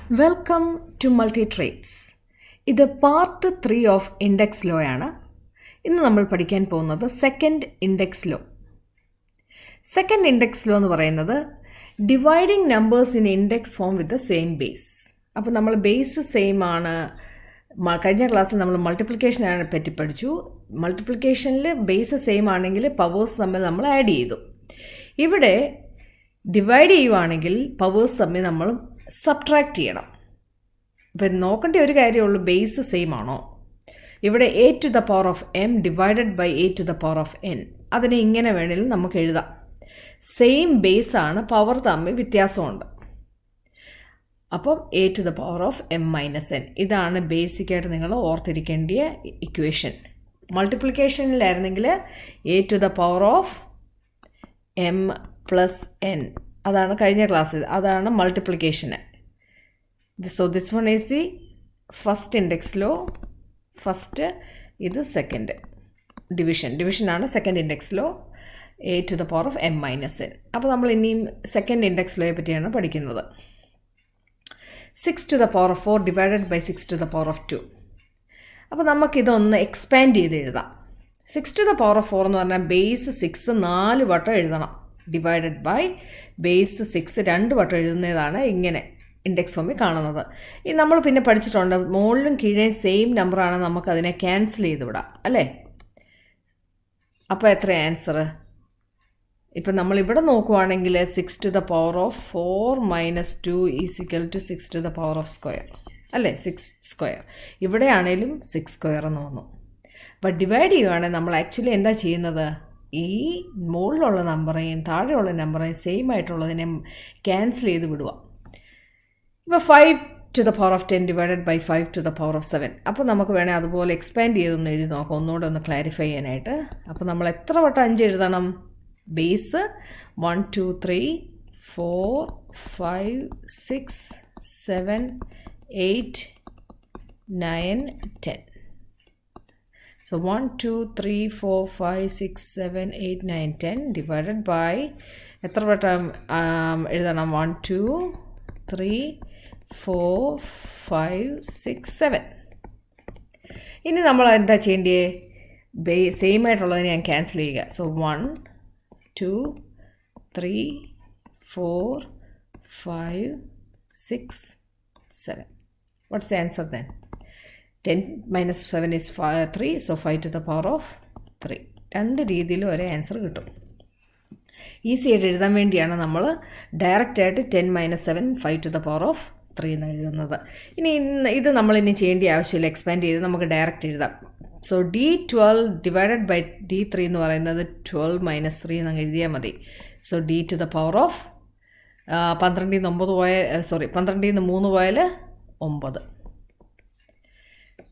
Welcome to multi trades. ഇത് part 3 of index law ആണ്. ഇന്ന് നമ്മൾ പഠിക്കാൻ പോകുന്നത് second index law. Second index law എന്ന് പറയുന്നത് dividing numbers in index form with the same base. അപ്പോൾ നമ്മൾ ബേസ് സെയിം ആണ്. കഴിഞ്ഞ ക്ലാസ്സിൽ നമ്മൾ മൾട്ടിപ്ലിക്കേഷനെ പറ്റി പഠിച്ചു. മൾട്ടിപ്ലിക്കേഷനിൽ ബേസ് സെയിം ആണെങ്കിൽ പവേഴ്സ് തമ്മിൽ നമ്മൾ ആഡ് ചെയ്തു. ഇവിടെ ഡിവൈഡ് ചെയ്യുവാണെങ്കിൽ പവേഴ്സ് തമ്മിൽ നമ്മൾ സബ്ട്രാക്റ്റ് ചെയ്യണം. ഇപ്പം നോക്കേണ്ട ഒരു കാര്യമുള്ളൂ, ബേസ് സെയിം ആണോ. ഇവിടെ a to the power of m divided by a to the power of n. അതിനെ ഇങ്ങനെ വേണമെങ്കിലും നമുക്ക് എഴുതാം. സെയിം ബേസ് ആണ്, പവർ തമ്മിൽ വ്യത്യാസമുണ്ട്. അപ്പം a to the power of m minus n. ഇതാണ് ബേസിക്കായിട്ട് നിങ്ങൾ ഓർത്തിരിക്കേണ്ട equation. മൾട്ടിപ്ലിക്കേഷനിലായിരുന്നെങ്കിൽ a to the power of m plus n. അതാണ് കഴിഞ്ഞ ക്ലാസ്സിൽ, അതാണ് മൾട്ടിപ്ലിക്കേഷന്. So this one is the first index law. First, ഇത് സെക്കൻഡ് ഡിവിഷനാണ് second index law, a to the power of m minus n. അപ്പോൾ നമ്മൾ ഇനിയും സെക്കൻഡ് ഇൻഡെക്സ് ലോയെ പറ്റിയാണ് പഠിക്കുന്നത്. 6 to the power of 4 divided by 6 to the power of 2. അപ്പോൾ നമുക്കിതൊന്ന് expand ചെയ്ത് എഴുതാം. 6 to the power of 4 എന്ന് പറഞ്ഞാൽ ബേസ് 6 4 വട്ടം എഴുതണം. ഡിവൈഡഡ് ബൈ ബേസ് 6 2 വട്ടം എഴുതുന്നതാണ് ഇങ്ങനെ ഇൻഡെക്സ് ഫോമിൽ കാണുന്നത്. ഈ നമ്മൾ പിന്നെ പഠിച്ചിട്ടുണ്ട്, മുകളിലും കീഴേ സെയിം നമ്പറാണ്, നമുക്കതിനെ ക്യാൻസൽ ചെയ്ത് വിടാം അല്ലേ. അപ്പോൾ എത്ര ആൻസർ? ഇപ്പം നമ്മളിവിടെ നോക്കുവാണെങ്കിൽ 6 to the power of 4 minus 2 is equal to 6 to the power of square അല്ലേ, 6 സ്ക്വയർ. ഇവിടെയാണേലും 6 സ്ക്വയർ എന്ന് തോന്നും. ബട്ട് ഡിവൈഡ് ചെയ്യുവാണെങ്കിൽ നമ്മൾ ആക്ച്വലി എന്താ ചെയ്യുന്നത്, ഈ മുകളിലുള്ള നമ്പറേയും താഴെയുള്ള നമ്പറേയും സെയിം ആയിട്ടുള്ളതിനെ ക്യാൻസൽ ചെയ്ത് വിടുക. ഇപ്പോൾ 5 to the power of 10 divided by 5 to the power of 7. അപ്പോൾ നമുക്ക് വേണേൽ അതുപോലെ എക്സ്പാൻഡ് ചെയ്തൊന്ന് എഴുതി നോക്കാം, ഒന്നുകൂടെ ഒന്ന് ക്ലാരിഫൈ ചെയ്യാനായിട്ട്. അപ്പോൾ നമ്മൾ എത്ര വട്ടം 5 എഴുതണം? ബേസ് 1 2 3 4 5 6 7 8 9 10. So 1 2 3 4 5 6 7 8 9 10 ഡിവൈഡഡ് ബൈ എത്ര വട്ടം എഴുതണം? 1 2 3 4 5 6 7. ഇനി നമ്മൾ എന്താ ചെയ്യേണ്ടത്? സെയിം ആയിട്ടുള്ളതിനെ ഞാൻ ക്യാൻസൽ ചെയ്യുക. So 1 2 3 4 5 6 7. What's the answer then? 10 minus 7 is 3. So 5 to the power of 3. രണ്ട് രീതിയിലും ഒരേ ആൻസർ കിട്ടും. ഈസി ആയിട്ട് എഴുതാൻ വേണ്ടിയാണ് നമ്മൾ ഡയറക്റ്റായിട്ട് 10 minus 7 5 to the power of 3 എന്ന് എഴുതുന്നത്. ഇനി ഇത് നമ്മളിനി ചെയ്യേണ്ട ആവശ്യമില്ല, എക്സ്പാൻഡ് ചെയ്ത് നമുക്ക് ഡയറക്റ്റ് എഴുതാം. So D12 divided by D3 എന്ന് പറയുന്നത് 12 minus 3 എന്ന് എഴുതിയാൽ മതി. So D to the power of 12 9 പോയാൽ 12 3 പോയാൽ 9.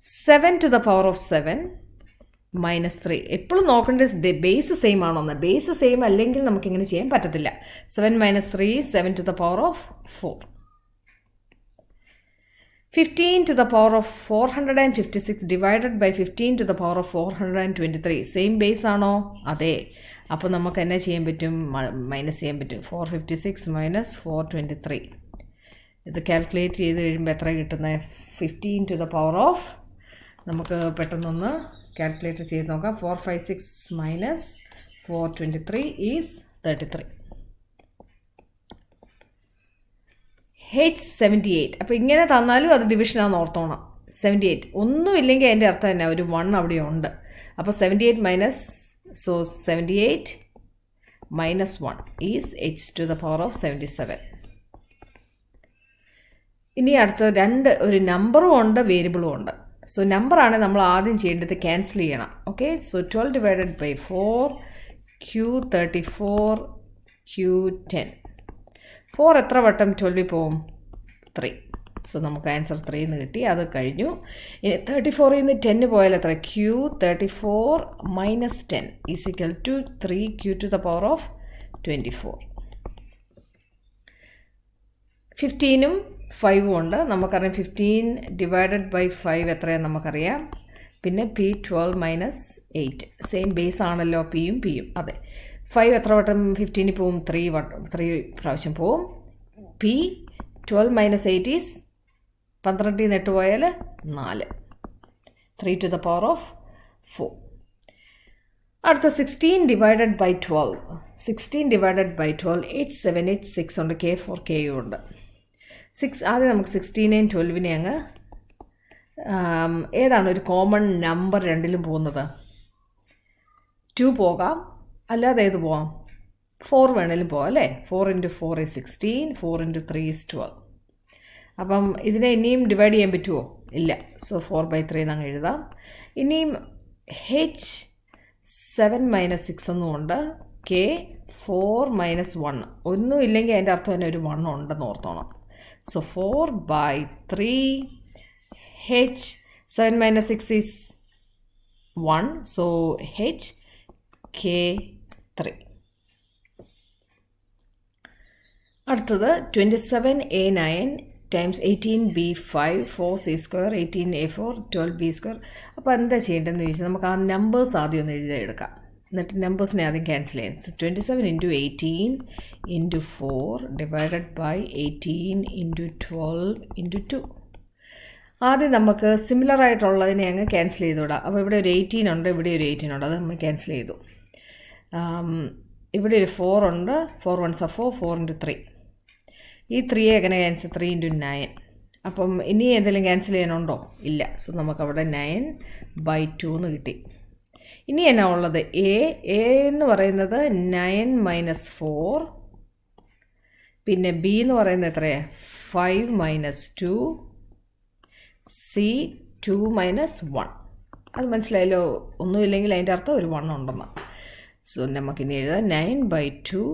7 to the power of 7 minus 3. എപ്പോഴും നോക്കേണ്ടത് ബേസ് സെയിം ആണോ എന്ന്. ബേസ് സെയിം അല്ലെങ്കിൽ നമുക്കിങ്ങനെ ചെയ്യാൻ പറ്റത്തില്ല. 7 minus 3 7 to the power of 4. 15 to the power of 456 divided by 15 to the power of 423. Same base ആണോ? അതെ. അപ്പോൾ നമുക്ക് എന്നാ ചെയ്യാൻ പറ്റും? മൈനസ് ചെയ്യാൻ പറ്റും. 456 മൈനസ് 423. ഇത് കാൽക്കുലേറ്റ് ചെയ്ത് കഴിയുമ്പോൾ എത്ര കിട്ടുന്നത്? 15 to the power of, നമുക്ക് പെട്ടെന്നൊന്ന് കാൽക്കുലേറ്റ് ചെയ്ത് നോക്കാം. 456 മൈനസ് 423 ഈസ് 33. H78. അപ്പോൾ ഇങ്ങനെ തന്നാലും അത് ഡിവിഷനാണെന്ന് ഓർത്തോണം. 78 ഒന്നുമില്ലെങ്കിൽ അതിൻ്റെ അർത്ഥം തന്നെ ഒരു 1 അവിടെ ഉണ്ട്. അപ്പോൾ 78 minus, so 78 minus 1 is h to the power of 77. ഇനി അടുത്ത ഒരു നമ്പറും ഉണ്ട്, വേരിയബിളും ഉണ്ട്. സോ നമ്പറാണ് നമ്മൾ ആദ്യം ചെയ്യേണ്ടത്, ക്യാൻസൽ ചെയ്യണം. Okay, so 12 divided by 4 Q34 Q10. 4 എത്ര വട്ടം 12 പോവും? 3. സോ നമുക്ക് ആൻസർ 3 എന്ന് കിട്ടി. അത് കഴിഞ്ഞു. ഇനി 34 നിന്ന് 10 പോയാൽ എത്ര? Q34 minus 10 is equal to 3Q to the power of 24. 15ഉം 5ഉം ഉണ്ട്. നമുക്കറിയാം 15 ഡിവൈഡഡ് ബൈ 5 എത്രയാണ് നമുക്കറിയാം. പിന്നെ P12 മൈനസ് 8. സെയിം ബേസ് ആണല്ലോ പിയും പിയും. അതെ, 5 എത്ര വട്ടം 15 പോവും? 3 പ്രാവശ്യം പോവും. P 12 minus 8 is 12 8 പോയാൽ 4. 3 to the power of 4. അടുത്ത 16 divided by 12. 16 divided by 12, h7 h6 ഉണ്ട്, k4 k ഉണ്ട്. ആദ്യം നമുക്ക് 16നെയും 12നെയും അങ്ങ് ഏതാണ് ഒരു കോമൺ നമ്പർ രണ്ടിലും പോകുന്നത്? 2 പോകാം, അല്ലാതെ ഏത് പോകാം? 4 വേണേലും പോകാം അല്ലേ? 4 into 4 is 16, 4 into 3 is 12. അപ്പം ഇതിനെ ഇനിയും ഡിവൈഡ് ചെയ്യാൻ പറ്റുമോ? ഇല്ല. സോ 4/3 എന്നങ്ങ് എഴുതാം. ഇനിയും h7 - 6 എന്നുമുണ്ട്, k 4 - 1 ഒന്നും ഇല്ലെങ്കിൽ അതിൻ്റെ അർത്ഥം തന്നെ ഒരു 1 ഉണ്ടെന്ന് ഓർത്തോണം. So 4/3 h7 - 6 is 1, so h k3. അടുത്തത് 27a9 times 18b5 4c², 18a4 12b². അപ്പോൾ എന്താ ചെയ്യേണ്ടതെന്ന് ചോദിച്ചാൽ നമുക്ക് ആ നമ്പേഴ്സ് ആദ്യം ഒന്ന് എഴുതിയെടുക്കാം, എന്നിട്ട് നമ്പേഴ്സിനെ ആദ്യം ക്യാൻസൽ ചെയ്യാം. So 27 into 18 into 4 divided by 18 into 12 into 2. ആദ്യം നമുക്ക് സിമിലർ ആയിട്ടുള്ളതിനെ അങ്ങ് ക്യാൻസൽ ചെയ്തുവിടാം. അപ്പോൾ ഇവിടെ ഒരു 18 ഉണ്ട്, ഇവിടെ ഒരു 18 ഉണ്ട്, അത് നമ്മൾ ക്യാൻസൽ ചെയ്തു. ഇവിടെ ഒരു 4 ഉണ്ട്, 4 1s are 4, 4 into 3. ഈ 3 എങ്ങനെ ക്യാൻസൽ? 3 into 9. അപ്പം ഇനി എന്തെങ്കിലും ക്യാൻസൽ ചെയ്യാനുണ്ടോ? ഇല്ല. സോ നമുക്കവിടെ 9/2 എന്ന് കിട്ടി. ഇനി എന്നാ ഉള്ളത്? എ എന്ന് പറയുന്നത് 9 - 4, പിന്നെ ബി എന്ന് പറയുന്നത് എത്രയാണ്? 5 - 2, സി 2 - 1. അത് മനസ്സിലായല്ലോ? ഒന്നുമില്ലെങ്കിൽ അതിൻ്റെ അർത്ഥം ഒരു 1 ഉണ്ടെന്ന്. സോ നമുക്കിനി എഴുതാം 9/2.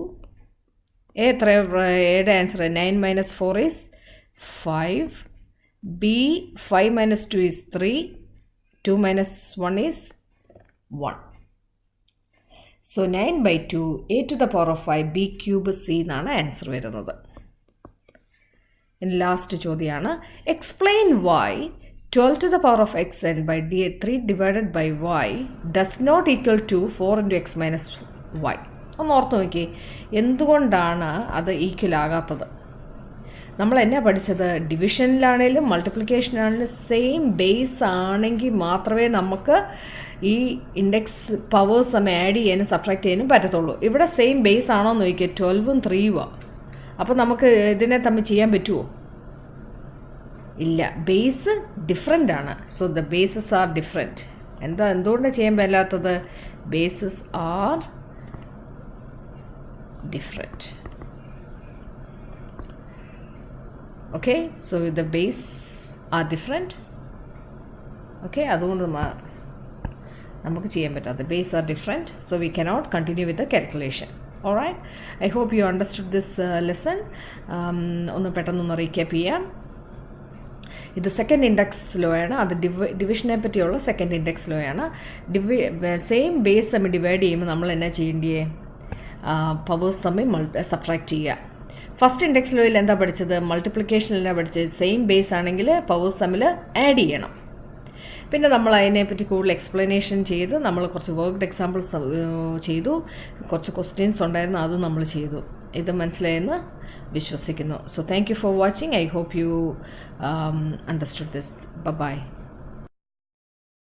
എയുടെ answer 9 - 4 is 5. B 5 - 2 is 3. 2 - 1 is 1. So 9/2 a to the power of 5 b³ c എന്നാണ് ആൻസർ വരുന്നത്. ലാസ്റ്റ് ചോദ്യമാണ്, explain Y 12 to the power of x n by 3 divided by y does not equal to 4 into x minus y. ഒന്ന് ഓർത്ത് നോക്കി, എന്തുകൊണ്ടാണ് അത് equal ആകാത്തത്? നമ്മൾ എന്നാ പഠിച്ചത്? ഡിവിഷനിലാണേലും മൾട്ടിപ്ലിക്കേഷനാണേലും സെയിം ബേസ് ആണെങ്കിൽ മാത്രമേ നമുക്ക് ഈ ഇൻഡെക്സ് പവേഴ്സ് നമ്മൾ ആഡ് ചെയ്യാനും സബ്ട്രാക്ട് ചെയ്യാനും പറ്റത്തുള്ളൂ. ഇവിടെ സെയിം ബേസ് ആണോ എന്ന് നോക്കിയാൽ 12ഉം 3ഉം. അപ്പോൾ നമുക്ക് ഇതിനെ തമ്മിൽ ചെയ്യാൻ പറ്റുമോ? ഇല്ല, ബേസ് ഡിഫറെൻ്റ് ആണ്. So the bases are different. എന്തുകൊണ്ടാണ് ചെയ്യാൻ പറ്റാത്തത്? Bases are different. Okay, so the base are different. Okay, അതുകൊണ്ട് നമുക്ക് ചെയ്യാൻ പറ്റാത്ത base are different. So we cannot continue with the calculation. Alright, I hope you understood this lesson. ഒന്ന് പെട്ടെന്നൊന്ന് recap ചെയ്യാം. ഇത് സെക്കൻഡ് ഇൻഡെക്സ് ലോ ആണ്. അത് ഡിവിഷനെ പറ്റിയുള്ള സെക്കൻഡ് ഇൻഡെക്സ് ലോ ആണ്. സെയിം ബേസ് തമ്മിൽ ഡിവൈഡ് ചെയ്യുമ്പോൾ നമ്മൾ എന്നാ ചെയ്യേണ്ടിയേ? പവേഴ്സ് തമ്മിൽ സബ്ട്രാക്ട് ചെയ്യുക. ഫസ്റ്റ് ഇൻഡെക്സ് ലോയിൽ എന്താ പഠിച്ചത്? മൾട്ടിപ്ലിക്കേഷനിലാണ് പഠിച്ചത്. സെയിം ബേസ് ആണെങ്കിൽ പവേഴ്സ് തമ്മിൽ ആഡ് ചെയ്യണം. പിന്നെ നമ്മൾ അതിനെപ്പറ്റി കൂടുതൽ എക്സ്പ്ലനേഷൻ ചെയ്ത് നമ്മൾ കുറച്ച് വർക്ക്ഡ് എക്സാമ്പിൾസ് ചെയ്തു, കുറച്ച് ക്വസ്റ്റ്യൻസ് ഉണ്ടായിരുന്നു, അതും നമ്മൾ ചെയ്തു. ഇത് മനസ്സിലായെന്ന് വിശ്വസിക്കുന്നു. So thank you for watching. I hope you understood this. By.